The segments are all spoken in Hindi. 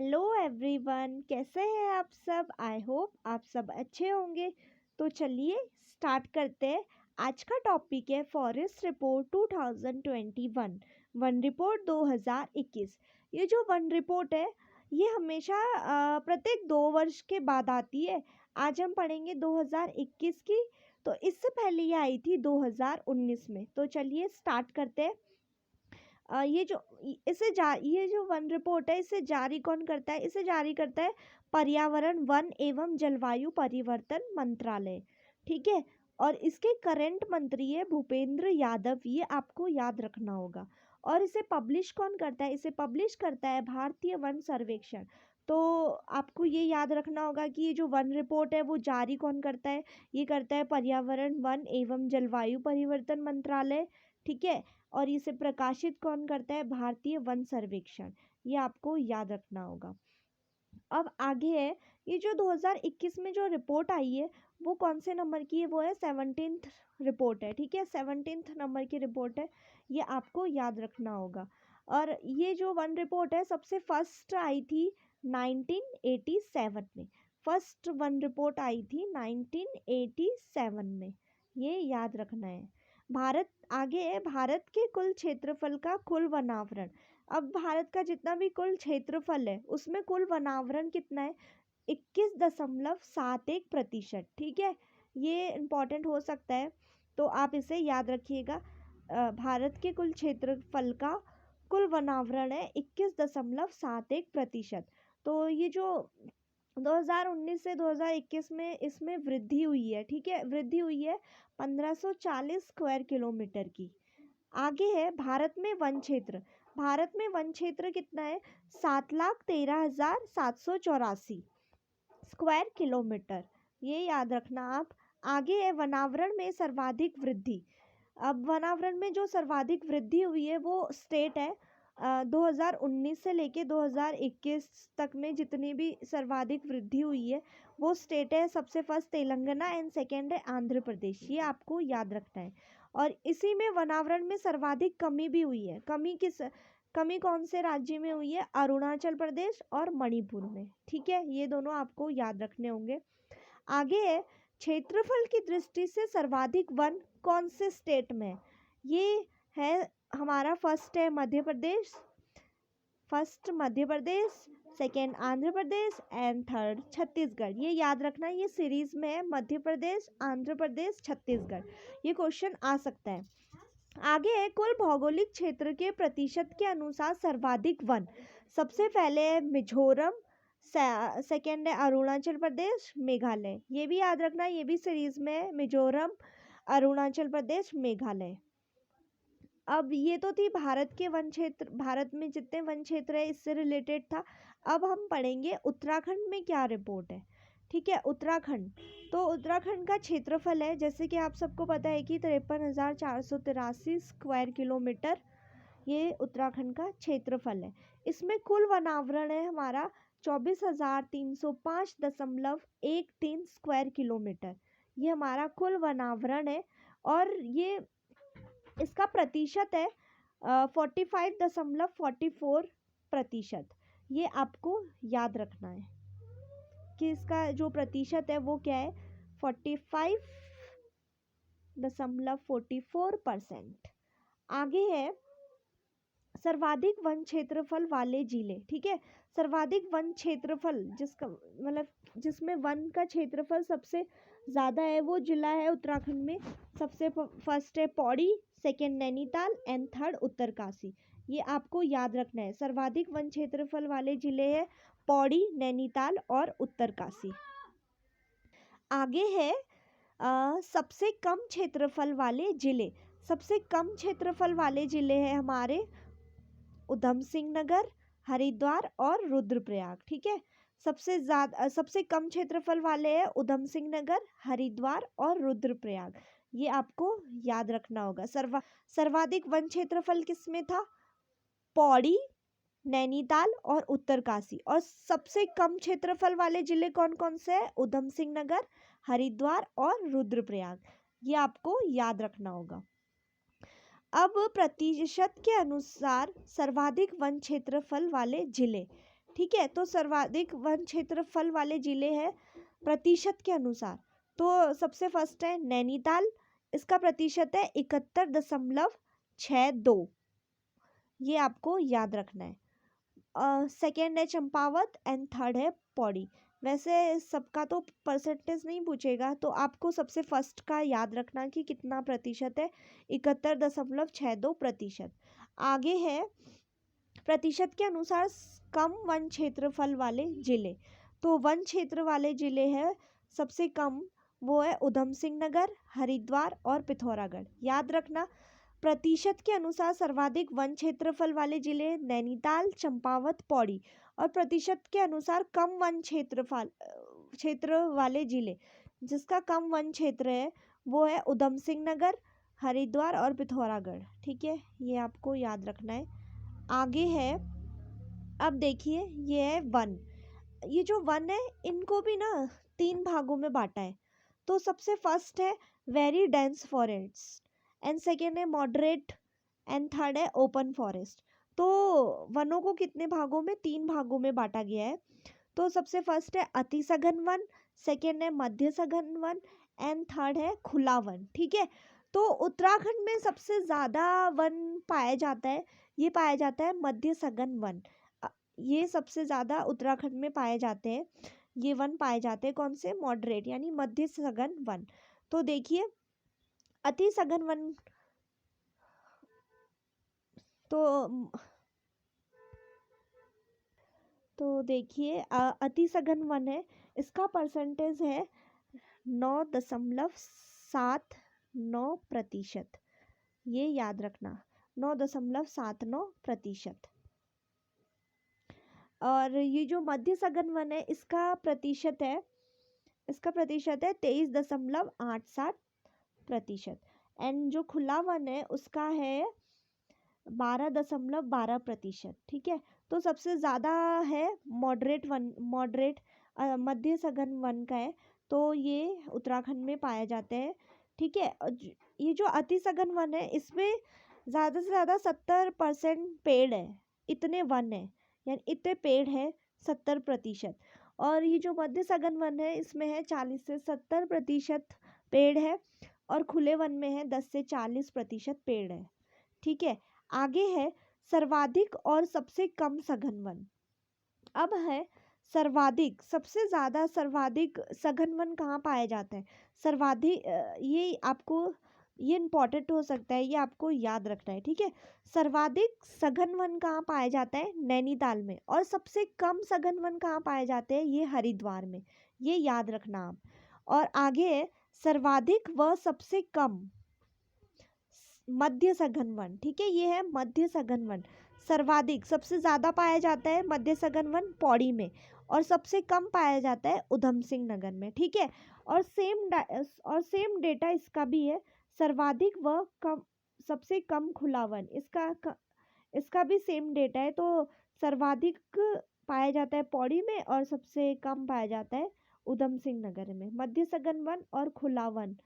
हेलो एवरीवन, कैसे हैं आप सब। आई होप आप सब अच्छे होंगे। तो चलिए स्टार्ट करते हैं। आज का टॉपिक है फॉरेस्ट रिपोर्ट 2021, वन रिपोर्ट 2021। ये जो वन रिपोर्ट है ये हमेशा प्रत्येक 2 वर्ष के बाद आती है। आज हम पढ़ेंगे 2021 की, तो इससे पहले ये आई थी 2019 में। तो चलिए स्टार्ट करते हैं। ये जो वन रिपोर्ट है इसे जारी कौन करता है। इसे जारी करता है पर्यावरण, वन एवं जलवायु परिवर्तन मंत्रालय। ठीक है। और इसके करंट मंत्री है भूपेंद्र यादव, ये आपको याद रखना होगा। और इसे पब्लिश कौन करता है। इसे पब्लिश करता है भारतीय वन सर्वेक्षण। तो आपको ये याद रखना होगा कि ये जो वन रिपोर्ट है वो जारी कौन करता है। ये करता है पर्यावरण, वन एवं जलवायु परिवर्तन मंत्रालय। ठीक है। और इसे प्रकाशित कौन करता है, भारतीय वन सर्वेक्षण। ये आपको याद रखना होगा। अब आगे है, ये जो 2021 में जो रिपोर्ट आई है वो कौन से नंबर की है, वो है 17th रिपोर्ट है। ठीक है, 17th नंबर की रिपोर्ट है, ये आपको याद रखना होगा। और ये जो वन रिपोर्ट है सबसे फर्स्ट आई थी 1987 में। फर्स्ट वन रिपोर्ट आई थी 1987 में, ये याद रखना है। भारत आगे है, भारत के कुल क्षेत्रफल का कुल वनावरण। अब भारत का जितना भी कुल क्षेत्रफल है उसमें कुल वनावरण कितना है, 21.71%। ठीक है, ये इम्पॉर्टेंट हो सकता है तो आप इसे याद रखिएगा। भारत के कुल क्षेत्रफल का कुल वनावरण है 21.71%। तो ये जो 2019 से 2021 में इसमें वृद्धि हुई है। ठीक है, वृद्धि हुई है 1540 स्क्वायर किलोमीटर की। आगे है भारत में वन क्षेत्र। भारत में वन क्षेत्र कितना है, 7,13,784 स्क्वायर किलोमीटर, ये याद रखना आप। आगे है वनावरण में सर्वाधिक वृद्धि। अब वनावरण में जो सर्वाधिक वृद्धि हुई है वो स्टेट है 2019 से लेके 2021 तक में जितनी भी सर्वाधिक वृद्धि हुई है वो स्टेट है, सबसे फर्स्ट तेलंगाना एंड सेकेंड है आंध्र प्रदेश। ये आपको याद रखना है। और इसी में वनावरण में सर्वाधिक कमी भी हुई है। कमी कौन से राज्य में हुई है, अरुणाचल प्रदेश और मणिपुर में। ठीक है, ये दोनों आपको याद रखने होंगे। आगे है क्षेत्रफल की दृष्टि से सर्वाधिक वन कौन से स्टेट में, ये है हमारा फर्स्ट है Madhya Pradesh, second Andhra Pradesh and third Chhattisgarh. ये याद रखना, ये सीरीज में है मध्य प्रदेश, आंध्र प्रदेश, छत्तीसगढ़। ये क्वेश्चन आ सकता है। आगे है कुल भौगोलिक क्षेत्र के प्रतिशत के अनुसार सर्वाधिक वन। सबसे पहले है मिजोरम, सेकेंड है अरुणाचल प्रदेश, मेघालय। ये भी याद रखना, ये भी सीरीज में है मिजोरम, अरुणाचल प्रदेश, मेघालय। अब ये तो थी भारत के वन क्षेत्र, भारत में जितने वन क्षेत्र है इससे रिलेटेड था। अब हम पढ़ेंगे उत्तराखंड में क्या रिपोर्ट है। ठीक है, उत्तराखंड, तो उत्तराखंड का क्षेत्रफल है जैसे कि आप सबको पता है कि 53,483 स्क्वायर किलोमीटर, ये उत्तराखंड का क्षेत्रफल है। इसमें कुल वनावरण है हमारा 24,305.13 स्क्वायर किलोमीटर, ये हमारा कुल वनावरण है। और ये इसका प्रतिशत है 45.44%। ये आपको याद रखना है कि इसका जो प्रतिशत है वो क्या है, 45.44%। आगे है सर्वाधिक वन क्षेत्रफल वाले जिले। ठीक है, सर्वाधिक वन क्षेत्रफल जिसका मतलब जिसमें वन का क्षेत्रफल सबसे ज़्यादा है वो जिला है उत्तराखंड में। सबसे फर्स्ट है Pauri, second Nainital and third Uttarkashi. ये आपको याद रखना है, सर्वाधिक वन क्षेत्रफल वाले जिले हैं पौड़ी, नैनीताल और उत्तरकाशी। आगे है सबसे कम क्षेत्रफल वाले जिले। सबसे कम क्षेत्रफल वाले जिले हैं हमारे उधम सिंह नगर, हरिद्वार और रुद्रप्रयाग। ठीक है, सबसे कम क्षेत्रफल वाले हैं उधम सिंह नगर, हरिद्वार और रुद्रप्रयाग। ये आपको याद रखना होगा। सर्वाधिक वन क्षेत्रफल किसमें था, पौड़ी, नैनीताल और उत्तरकाशी। और सबसे कम क्षेत्रफल वाले जिले कौन कौन से हैं, उधम सिंह नगर, हरिद्वार और रुद्रप्रयाग। ये आपको याद रखना होगा। अब प्रतिशत के अनुसार सर्वाधिक वन क्षेत्रफल वाले जिले। ठीक है। तो सर्वाधिक वन क्षेत्रफल वाले जिले हैं प्रतिशत के अनुसार। तो सबसे फर्स्ट है नैनीताल, इसका प्रतिशत है 71.62, ये आपको याद रखना है। सेकेंड है चंपावत एंड थर्ड है पौड़ी। वैसे सबका तो परसेंटेज नहीं पूछेगा, तो आपको सबसे फर्स्ट का याद रखना कि कितना प्रतिशत है, 71.62%। आगे है प्रतिशत के अनुसार कम वन क्षेत्रफल वाले जिले। तो वन क्षेत्र वाले जिले हैं सबसे कम, वो है उधम सिंह नगर, हरिद्वार और पिथौरागढ़। याद रखना, प्रतिशत के अनुसार सर्वाधिक वन क्षेत्रफल वाले जिले नैनीताल, चंपावत, पौड़ी, और प्रतिशत के अनुसार कम वन क्षेत्र वाले जिले, जिसका कम वन क्षेत्र है वो है उधम सिंह नगर, हरिद्वार और पिथौरागढ़। ठीक है, ये आपको याद रखना है। आगे है, अब देखिए ये है वन। ये जो वन है इनको भी ना 3 भागों में बांटा है। तो सबसे फर्स्ट है very dense forest and second है मॉडरेट एंड थर्ड है ओपन फॉरेस्ट। तो वनों को कितने भागों में, 3 भागों में बांटा गया है। तो सबसे फर्स्ट है अति सघन वन, सेकेंड है मध्य सघन वन एंड थर्ड है खुला वन। ठीक है, तो उत्तराखंड में सबसे ज़्यादा वन पाया जाता है, ये पाया जाता है मध्य सघन वन। ये सबसे ज़्यादा उत्तराखंड में पाए जाते हैं, ये वन पाए जाते हैं। कौन से? मॉडरेट यानी मध्य सघन वन। तो देखिए अति सघन वन, तो देखिए अति सघन वन है, इसका परसेंटेज है 9.79%। ये याद रखना, 9.79%। और ये जो मध्य सघन वन है इसका प्रतिशत है 23.87%। एंड जो खुला वन है उसका है 12.12%। ठीक है, तो सबसे ज़्यादा है मॉडरेट मध्य सघन वन का है, तो ये उत्तराखंड में पाया जाते हैं। ठीक है, ये जो अति सघन वन है इसमें ज़्यादा से ज़्यादा 70% पेड़ है, इतने वन है यानी इतने पेड़ है 70%। और ये जो मध्य सघन वन है इसमें है 40 से 70% पेड़ है, और खुले वन में है 10 से 40% पेड़ है। ठीक है, आगे है सर्वाधिक और सबसे कम सघन वन। अब है सर्वाधिक, सबसे ज़्यादा सर्वाधिक सघन वन कहाँ पाए जाते हैं? सर्वाधिक, ये आपको, ये इम्पॉर्टेंट हो सकता है, ये आपको याद रखना है। ठीक है, सर्वाधिक सघन वन कहाँ पाया जाता है? नैनीताल में। और सबसे कम सघन वन कहाँ पाए जाते हैं? ये हरिद्वार में, ये याद रखना आप। और आगे है सर्वाधिक व सबसे कम मध्य सघन वन। ठीक है, ये है मध्य सघन वन। सर्वाधिक, सबसे ज़्यादा पाया जाता है मध्य सघन वन पौड़ी में, और सबसे कम पाया जाता है उधम सिंह नगर में। ठीक है, और सेम डेटा इसका भी है, सर्वाधिक व कम सबसे कम खुला वन, इसका भी सेम डेटा है। तो सर्वाधिक पाया जाता है पौड़ी में और सबसे कम पाया जाता है उधम सिंह नगर में। मध्य सघन वन और खुला वन,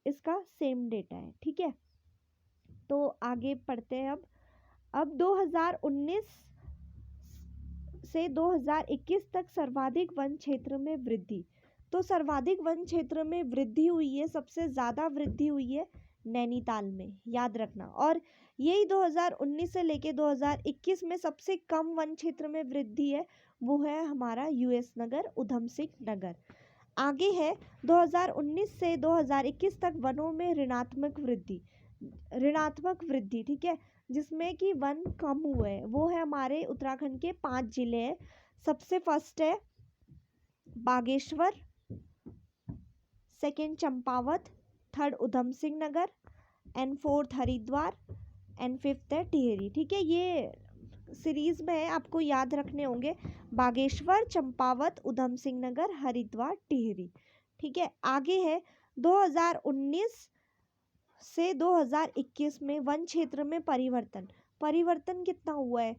इसका सेम डेटा है। ठीक है, तो आगे पढ़ते हैं। अब 2019 से 2021 तक सर्वाधिक वन क्षेत्र में वृद्धि। तो सर्वाधिक वन क्षेत्र में वृद्धि हुई है, सबसे ज़्यादा वृद्धि हुई है नैनीताल में, याद रखना। और यही 2019 से लेके 2021 में सबसे कम वन क्षेत्र में वृद्धि है, वो है हमारा यूएस नगर, उधम सिंह नगर। आगे है 2019 से 2021 तक वनों में ऋणात्मक वृद्धि। ठीक है, जिसमें कि वन कम हुए हैं, वो है हमारे उत्तराखंड के 5 जिले हैं। सबसे फर्स्ट है Bageshwar, second Champawat, third Udham Singh Nagar and fourth Haridwar and fifth है टिहरी। ठीक है, ये सीरीज में है, आपको याद रखने होंगे, बागेश्वर, चंपावत, उधम सिंह नगर, हरिद्वार, टिहरी। ठीक है, आगे है 2019 से 2021 में वन क्षेत्र में परिवर्तन कितना हुआ है?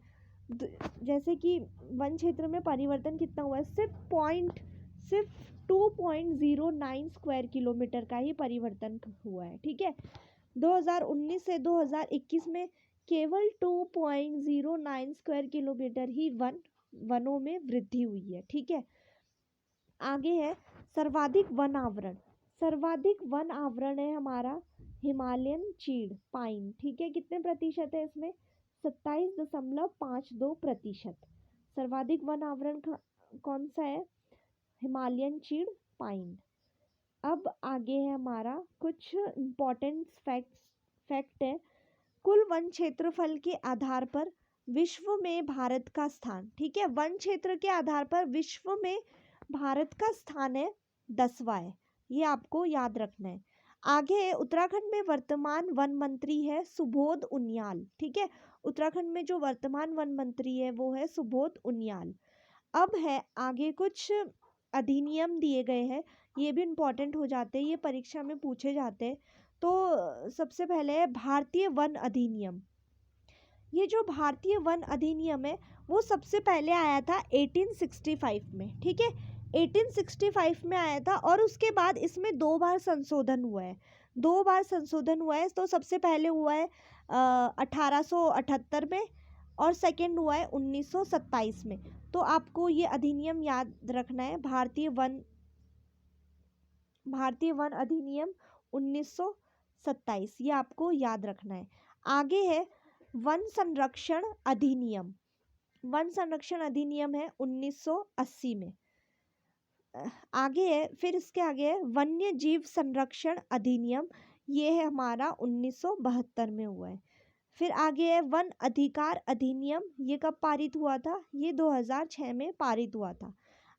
जैसे कि वन क्षेत्र में परिवर्तन कितना हुआ है? सिर्फ 2.09 स्क्वायर किलोमीटर का ही परिवर्तन हुआ है। ठीक है, 2019 से 2021 में केवल 2.09 स्क्वायर किलोमीटर ही वन वनों में वृद्धि हुई है। ठीक है, आगे है सर्वाधिक वन आवरण। सर्वाधिक वन आवरण है हमारा हिमालयन चीड़ पाइन। ठीक है, कितने प्रतिशत है इसमें? 27.52%। सर्वाधिक वन आवरण कौन सा है? हिमालयन चीड़ पाइन। अब आगे है हमारा कुछ इम्पोर्टेंट फैक्ट है। कुल वन क्षेत्रफल के आधार पर विश्व में भारत का स्थान। ठीक है, वन क्षेत्र के आधार पर विश्व में भारत का स्थान है 10वां है, ये आपको याद रखना है। आगे उत्तराखंड में वर्तमान वन मंत्री है सुबोध उनियाल। ठीक है, उत्तराखंड में जो वर्तमान वन मंत्री है वो है सुबोध उनियाल। अब है आगे कुछ अधिनियम दिए गए हैं, ये भी इम्पोर्टेंट हो जाते हैं, ये परीक्षा में पूछे जाते हैं। तो सबसे पहले है भारतीय वन अधिनियम। ये जो भारतीय वन अधिनियम है वो सबसे पहले आया था 1865 में। ठीक है, 1865 में आया था और उसके बाद इसमें 2 बार संशोधन हुआ है। 2 बार संशोधन हुआ है। तो सबसे पहले हुआ है 1878 में और सेकंड हुआ है 1927 में। तो आपको ये अधिनियम याद रखना है, भारतीय वन अधिनियम 1927, ये आपको याद रखना है। आगे है वन संरक्षण अधिनियम। वन संरक्षण अधिनियम है 1980 में। आगे है, फिर इसके आगे है वन्य जीव संरक्षण अधिनियम, ये है हमारा 1972 में हुआ है। फिर आगे है वन अधिकार अधिनियम, ये कब पारित हुआ था? ये 2006 में पारित हुआ था।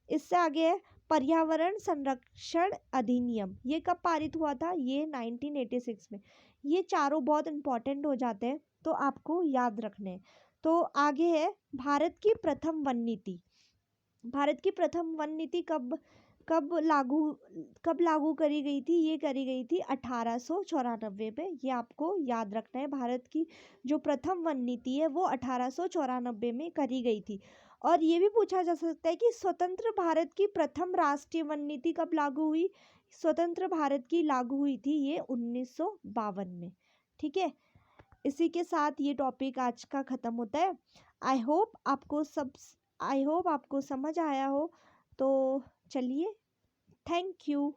इससे आगे है पर्यावरण संरक्षण अधिनियम, ये कब पारित हुआ था? ये 1986 में। ये चारों बहुत इंपॉर्टेंट हो जाते हैं, तो आपको याद रखने हैं। तो आगे है भारत की प्रथम वन नीति। भारत की प्रथम वन नीति कब लागू करी गई थी? ये करी गई थी 1894 में, ये आपको याद रखना है। भारत की जो प्रथम वन नीति है वो 1894 में करी गई थी। और ये भी पूछा जा सकता है कि स्वतंत्र भारत की प्रथम राष्ट्रीय वन नीति कब लागू हुई? स्वतंत्र भारत की लागू हुई थी ये 1952 में। ठीक है, इसी के साथ ये टॉपिक आज का ख़त्म होता है। आई होप आपको समझ आया हो। तो चलिए, थैंक यू।